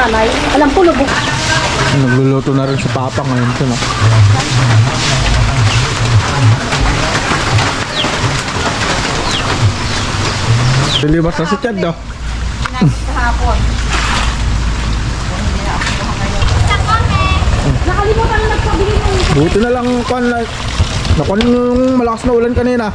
nanay. Alam ko, lubog. Nagluluto na rin si Papa ngayon ito, no? Lilimas na si Chad, no? Kahapon. Nakalimutan na nagpabili ng... Buti na lang nakuha yung malakas na ulan kanina.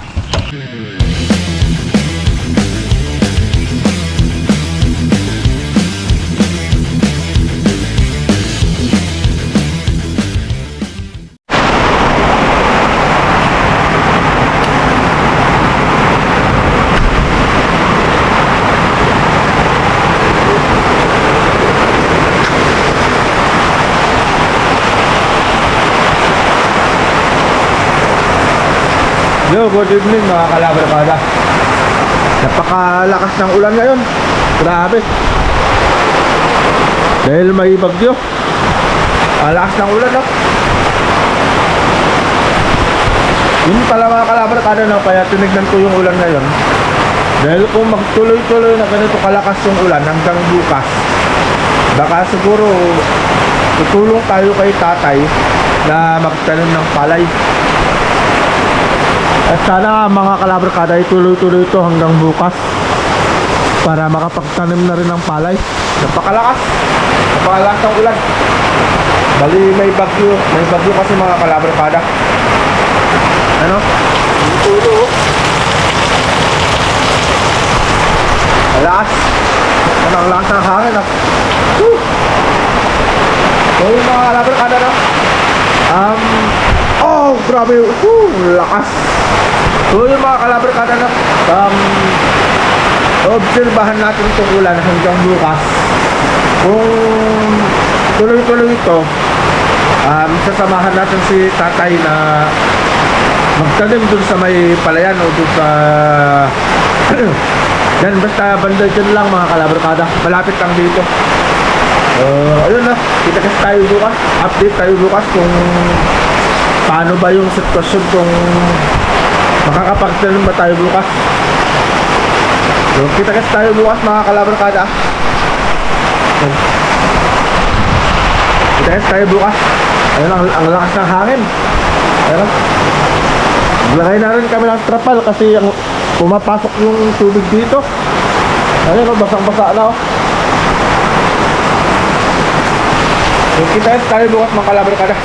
Yo, good evening mga kalabarkada. Napakalakas ng ulan ngayon. Grabe. Dahil may bagyo. Lakas ng ulan, no? Yun pala mga kalabarkada, no? Kaya tinignan ko yung ulan ngayon. Dahil kung magtuloy-tuloy na ganito kalakas yung ulan hanggang bukas, baka siguro tutulong tayo kay tatay na magtanim ng palay. At sana mga kalabarkada ay tuloy-tuloy ito hanggang bukas para makapagtanim na rin ng palay. Napakalakas ng ulan. Bali may bagyo kasi mga kalabarkada. Ano? Tulo. Malakas. Ang lakas ng hangin, ah. So yung mga kalabarkada, no? Oh, grabe. Lakas. So yung mga kalabarkada, na obserbahan natin itong ulan hanggang bukas. Kung tuloy-tuloy ito, sasamahan natin si tatay na magtanim dun sa may palayan o dun sa yan, basta banda dyan lang mga kalabarkada, malapit lang dito. Ayun na, kita kasi tayo bukas, update tayo bukas kung paano ba yung sitwasyon, kung makakapagtanim ba tayo bukas. So kita kasi tayo bukas mga kalabarkada. Kita kasi tayo bukas. Ayun ang lakas ng hangin. Ayun. Maglagay na rin kami ng trapal kasi ang pumapasok yung tubig dito. Ayun, basang-basa na, oh. So kita kasi tayo bukas mga kalabarkada.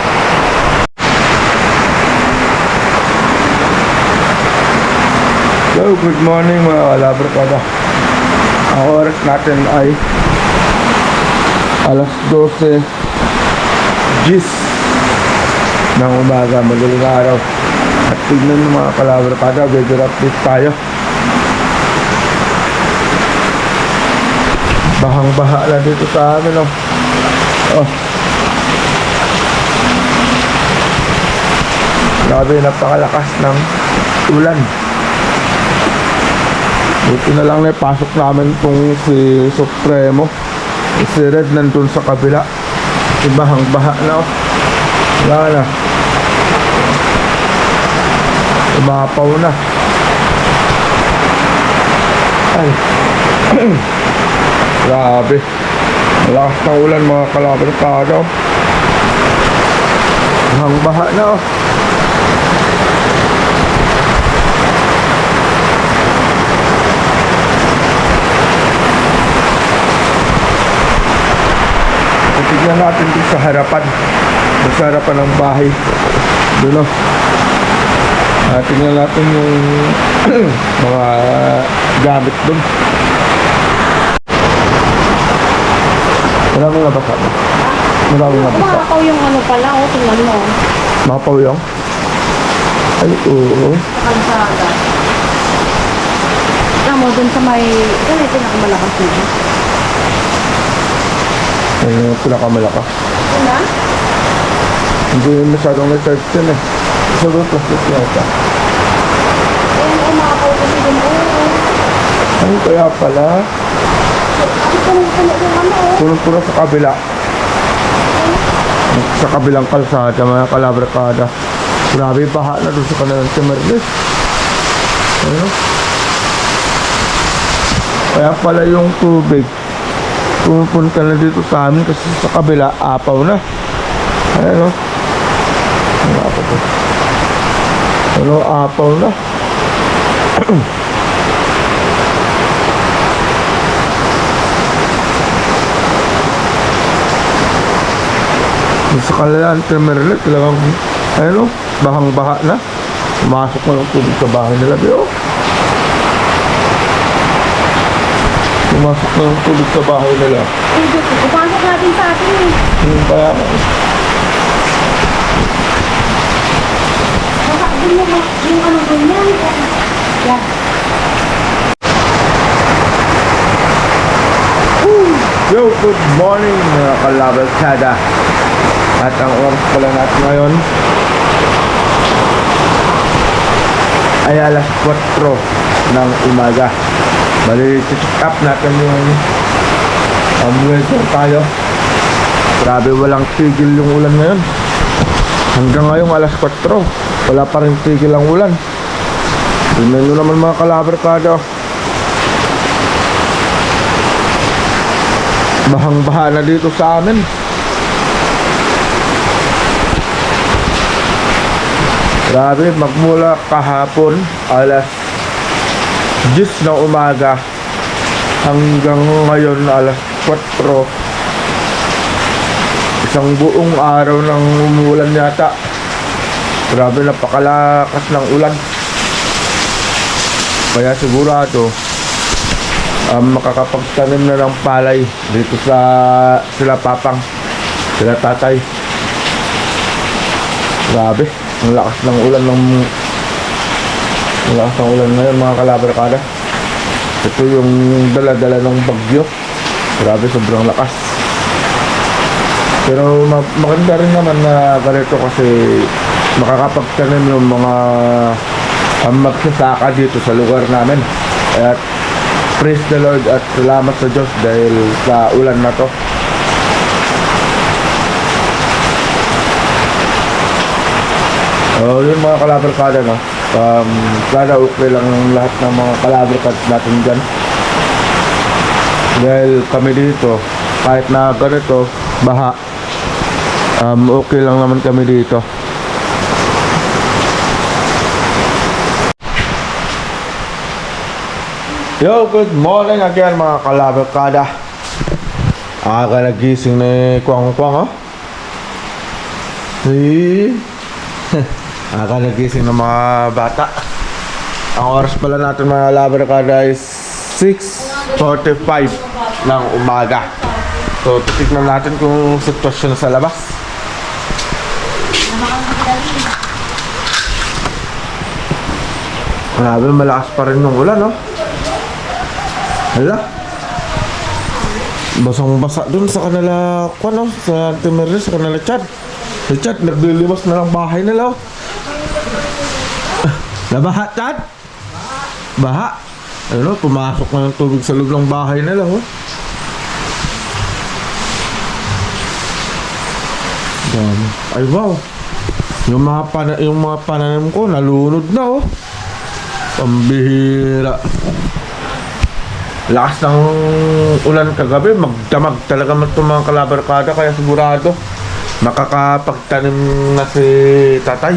So, good morning mga kalabarkada. Ang oras natin ay alas 12 gis ng umaga, madaling araw. At tignan ng mga kalabarkada, weather update tayo. Bahang-baha na dito sa amin, oh. Oh. Grabe, napakalakas ng ulan. Buti na lang na ipasok namin itong si Supremo. Si Red nandun sa kabila. Bahang-baha na, oh. Wala na. Umapaw na. Ay. Grabe. Malakas ng ulan mga kalabarkada. Bahang-baha na, oh. Tignan natin dito sa harapan. Sa harapan ng bahay. Doon, oh. Tingnan natin yung mga gamit doon. Maraming nabasa mo. Maraming nabasa. Makapaw yung ano pala, oh. Tingnan mo. Makapaw yung? Ay, oo. Kalsada. Alam mo, dun sa may... Yan ay pinakamalakas dito. Ayun yung pinakamalakas. Una? Hindi masyadong na-charge yun, eh. Isa doon, plastic yata. Ayan, oh, makapaw kasi dun, oh. Ay, kaya pala. Ay, punong-puno yung ano, oh. Punong-puno sa kabila. Sa kabilang kalsada, mga kalabarkada. Grabe, baha na doon sa kanilang Timerles. Ayun. Kaya pala yung tubig pumupunta na dito sa amin kasi sa kabila apaw na. Ayan o. Ano apaw to? Ano apaw na. Sa Kalayaan Terminal talagang ayun o, bahang baha na. Pumasok na ng tubig sa bahay nila. Pero pumasok na ng tubig sa bahay nila. Ipasok natin sa atin eh. Yung kaya Baka din yung ano ganyan. Yan. Yo, good morning mga kalabalsada. At ang oras pala natin ngayon ay alas 4 ng umaga. Bali, check up natin yung weather tayo. Grabe, walang tigil yung ulan ngayon. Hanggang ngayong alas 4 wala pa rin tigil ang ulan. Tingnan nyo naman mga kalabarkada. Bahang baha na dito sa amin. Grabe, magmula kahapon alas 10 ng umaga hanggang ngayon alas 4, isang buong araw ng umulan yata. Grabe, napakalakas ng ulan. Kaya sigurado makakapagtanim na ng palay dito sa sila papang, sila tatay. Grabe, ang lakas ng ulan ngayon mga kalabarkada. Ito yung dala-dala ng bagyo. Grabe, sobrang lakas. Pero maganda rin naman na ganito kasi makakapagtanim yung mga magsasaka dito sa lugar namin. At praise the Lord at salamat sa Diyos dahil sa ulan na to. Yun mga kalabarkada, no? Sana okay lang lahat ng mga kalabarkada natin dyan. Dahil kami dito, kahit na ganito, baha, okay lang naman kami dito. Yo, good morning again mga kalabarkada. Aga nagising ni Kwang-Kwang, oh. Aga nagising ng mga bata. Ang oras pala natin mga kalabarkada is 6:45 ng umaga. So, titignan natin kung sitwasyon sa labas. Grabe, malakas pa rin yung ulan, oh. Hala, basang-basa dun sa kanila, sa Timirri, sa kanila Chad. Si Chad, naglilimas na ng bahay nila, oh. Nabaha, Chad? Baha? Ano, pumasok na yung tubig sa loob ng bahay nila, oh. Dami. Ay, wow. Yung mga pananim ko, nalunod na, oh. Pambihira. Lakas ng ulan kagabi, magdamag talaga itong mga kalabarkada, kaya sigurado makakapagtanim na si tatay.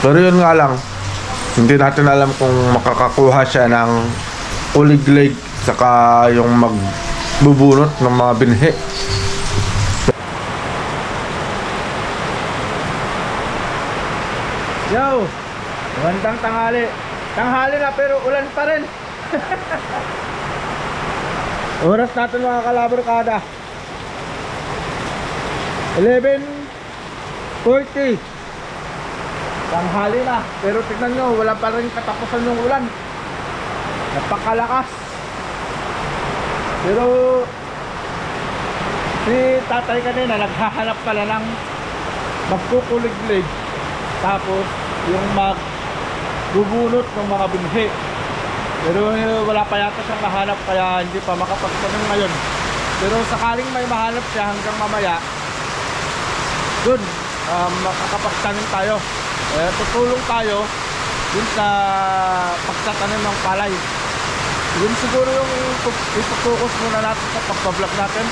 Pero yun nga lang, hindi natin alam kung makakakuha siya ng uliglig saka yung magbubunot ng mga binhi. Yo! Magandang tanghali. Tanghali na pero ulan pa rin. Oras natin mga kalabarkada 11:40. Tanghali na, pero tignan nyo, wala pa rin katapusan ng ulan. Napakalakas. Pero si tatay kanina naghahanap pala ng magkukuliglig, tapos yung magbubunot ng mga binhi. Pero wala pa yata siyang nahanap, kaya hindi pa makapagtanong ngayon. Pero sakaling may mahanap siya hanggang mamaya, dun makakapagtanim tayo. Tutulong tayo dun sa pagtatanim ng palay. Yun siguro yung ipokus muna natin sa pagpa-vlog natin.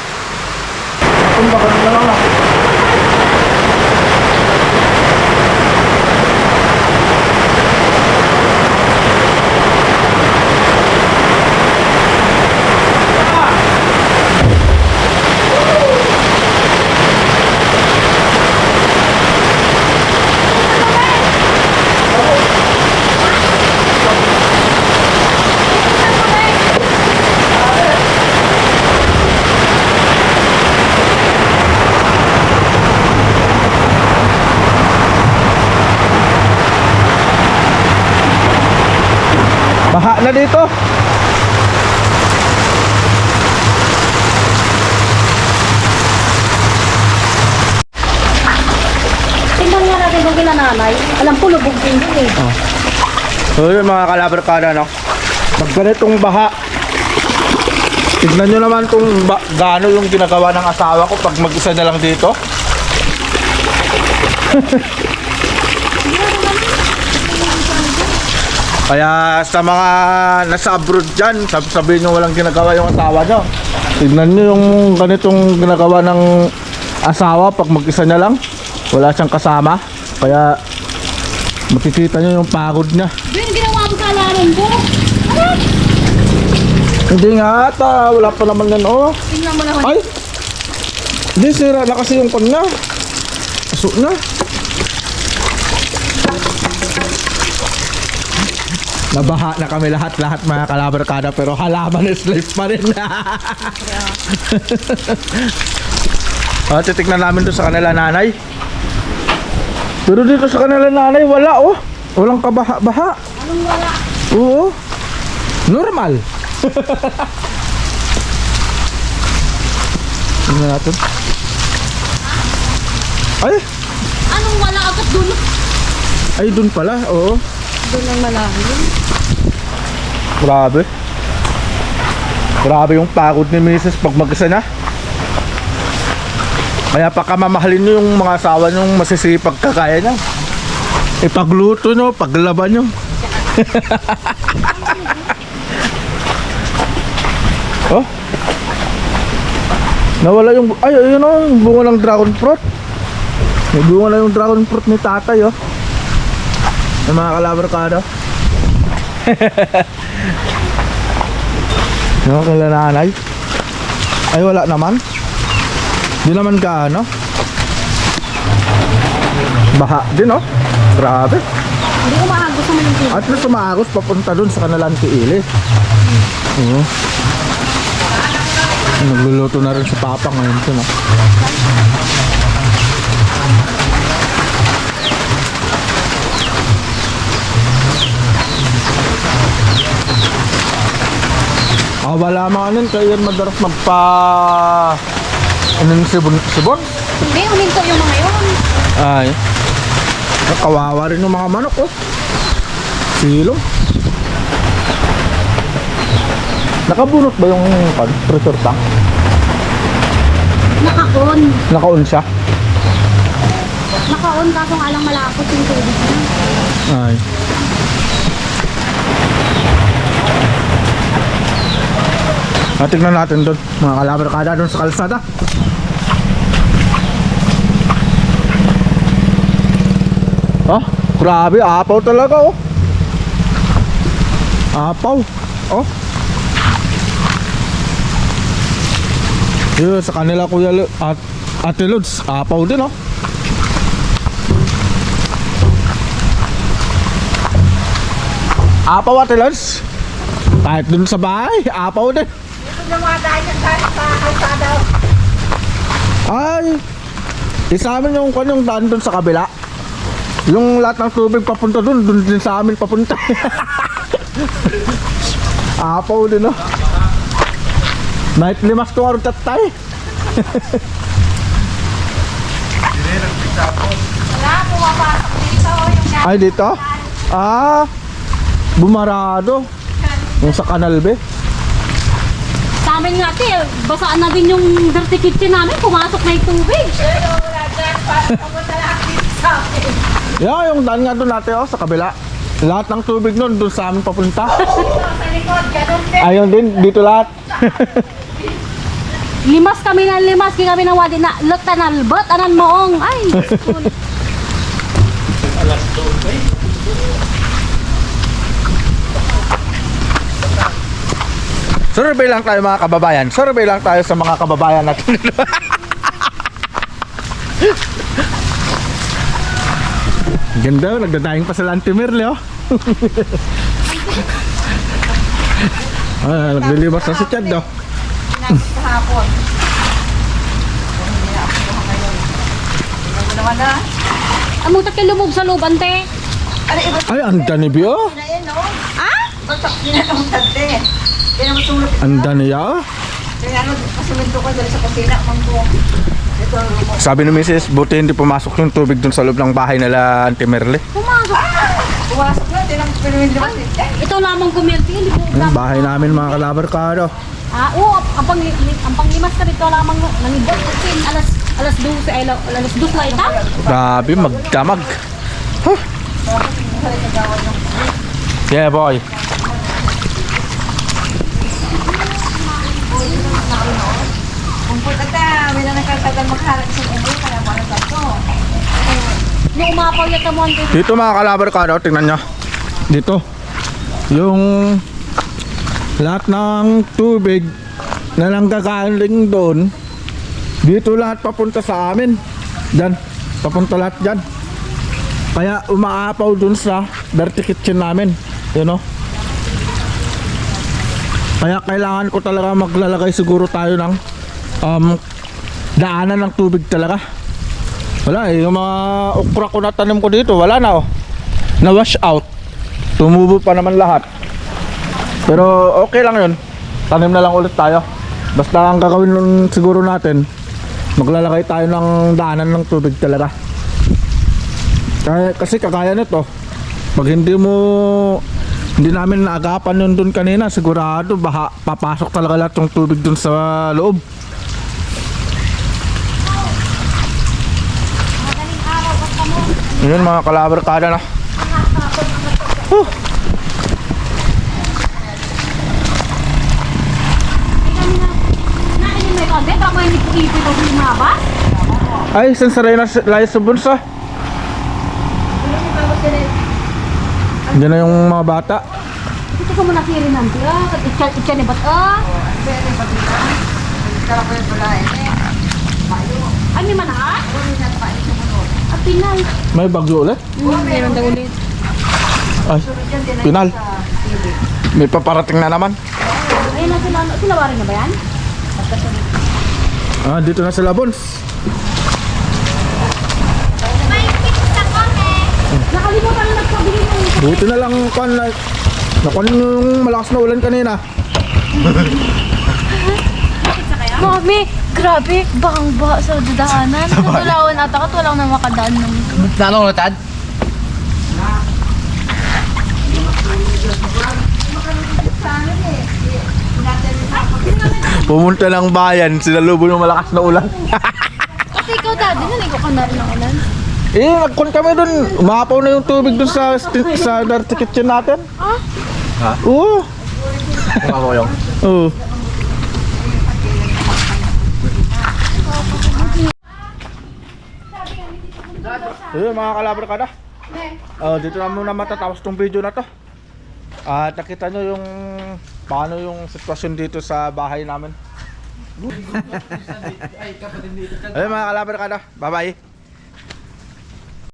Kumbakan na lang ako. Baha na dito. Tingnan nga natin kung kila nanay. Alam ko, lubog din yun eh. So yun mga kalabarkada, no? Pag ganitong baha, tignan nyo naman kung gaano yung ginagawa ng asawa ko pag mag-isa na lang dito. Kaya sa mga nasa abroad dyan, sabihin nyo walang ginagawa yung asawa nyo. Tignan nyo yung ganitong ginagawa ng asawa pag mag-isa na lang. Wala siyang kasama. Kaya makikita nyo yung pagod niya. Yung ginawa mo sa alaman ko. Ano? Hindi nga ata, wala pa naman yan oh. Tingnan mo naman. Ay! Hindi, sira na kasi yung kanya. Aso na. Nabaha na kami lahat mga kalabarkada, pero halaman is life pa rin. Titignan namin doon sa kanila nanay. Pero dito sa kanila nanay wala oh. Walang kabaha-baha. Anong wala? Oo. Normal. Tingnan natin. Ay! Anong wala agad dun? Ay, dun pala. Oo. Doon ang malalim. Grabe. Grabe yung pagod ni Mrs. pag mag-isa na. Kaya pakamamahalin nyo yung mga asawa nyo masisipag kakaya nyo. Ipagluto nyo, paglaban nyo. Oh. Nawala yung... Ay, ayun o, yung bunga ng dragon fruit. May bunga na yung dragon fruit ni tatay oh. Yung mga kalabarkada. Yung kala nanay. Ay wala naman. Di naman ka ano. Baha din oh. Grabe. Hindi ko maagos naman yung tubig. At least umaagos papunta dun sa kanilang tiili. Oo. Nagluluto na rin si Papa ngayon to no. Wala mga anin, kaya yan madalas magpa... Anong sibon? Hindi, uminto yung mga yun. Ay. Kawawa rin yung mga manok oh. Silong. Nakabunot ba yung pressure tank? Naka-on. Naka-on siya? Naka-on kaso nga lang malapot yung tubig niya. Ay. Tignan natin doon, mga kalabarkada doon sa kalsada. Oh, grabe, apaw talaga oh. Apaw. Oh. Yun, sa kanila kuya at Ate Lods, apaw din oh. Apaw Ate Lods. Kahit dun sa bahay, apaw din. Ay, isa amin yung kanyang daan dun sa kabila. Yung lahat ng tubig papunta dun din sa amin papunta. Apaw din oh. Night limas to aron tatay. Wala, pumapasok dito yung Ay dito? Ah, bumarado. Yung sa kanal be. sa amin nga te, basaan na din yung dirty kitchen namin, pumasok na yung tubig. Pero wala dyan, papunta lang dito sa amin. Yeah, yung daan nga doon natin oh, sa kabila. Lahat ng tubig nun doon sa amin papunta. Ayun din, dito lahat. Limas kami na limas, kaya kami nawadi na lot na nalbot, anan moong. Ay, school. Survey lang tayo mga kababayan. Survey lang tayo sa mga kababayan natin. Ganda, nagdadayang pa sa Lantimirle, oh. Naglilibas na si Chad, oh. Kahapon. Hindi na ako kuha ngayon. Tingnan mo naman na. Among takil lumog sa loob, ante. Ano iba Ay, ang dani bi, oh. na yan, no? Ah? Batak ginanong tagte. Kaya mo sulot. Ang dani, oh. Kaya ano, pasuminto ko dali sa kusina. Mangko. Ito ang rumo. Sabi ni Mrs. buti hindi pumasok yung tubig dun sa loob ng bahay nila Auntie Merle. Pumasok. Pumasok na. Tinang pinuwin naman. Ito lamang kumirti, libog Yung lang. bahay namin mga kalabarkado. Oo, ang panglimas ka dito lamang nangibot kasi alas 12 ay alas 2 na ita. Grabe, magdamag. Huh. Yeah, boy. Kumpul ata. May na nakatagal magharap sa ulo. Kaya mo na ito. Nung umapaw yung kamuan ko. Dito mga kalabarkado, tingnan nyo. Dito. Yung lahat ng tubig na nanggagaling doon, dito lahat papunta sa amin. Diyan. Papunta lahat dyan. Kaya umaapaw dun sa dirty kitchen namin. You know? Kaya kailangan ko talaga maglalagay siguro tayo ng daanan ng tubig talaga. Wala eh, yung mga okra ko na tanim ko dito, wala na oh. Na wash out. Tumubo pa naman lahat. Pero okay lang yun. Tanim na lang ulit tayo. Basta ang gagawin nun siguro natin, maglalagay tayo ng daanan ng tubig talaga. Kasi kagaya nito, pag hindi namin naagapan yun dun kanina, sigurado papasok talaga lahat ng tubig dun sa loob. Yun mga kalabarkada na. Nainin may konti, baka may nipipit o lumabas. Ay, sansaray na layo sa bunso. Diyan na yung mga bata. Ito ko muna kiri nanti itcha ni bat Pwede ba dito? Kaya ko yung pala eh. Ay may manaas? Uli na pa ito mo. At pinal. May bagyo ulit? Meron daw ulit. Ay, pinal. May paparating na naman. Ayun na sila warin na ba yan? Dito na sila Bons. Nakalimutan na nagpabili ng Buti na lang nakuha yung malakas na ulan kanina. Mami, grabe, bakang baha sa dadaanan. Natulawan ata ka, wala na makadaan ng Nanong natad? Pumunta ng bayan, sinalubong yung malakas na ulan. Kasi ikaw daddy, naligo ka na rin ng ulan. Nagkon kami dun. Umapaw na yung tubig dun sa dirty kitchen natin. Ha? Oo. Ako yung. Oo. Ayun mga kalabarkada. Dito na muna matatapos tong video na to. At nakita nyo yung paano yung sitwasyon dito sa bahay namin. Ayun mga kalabarkada. Bye bye.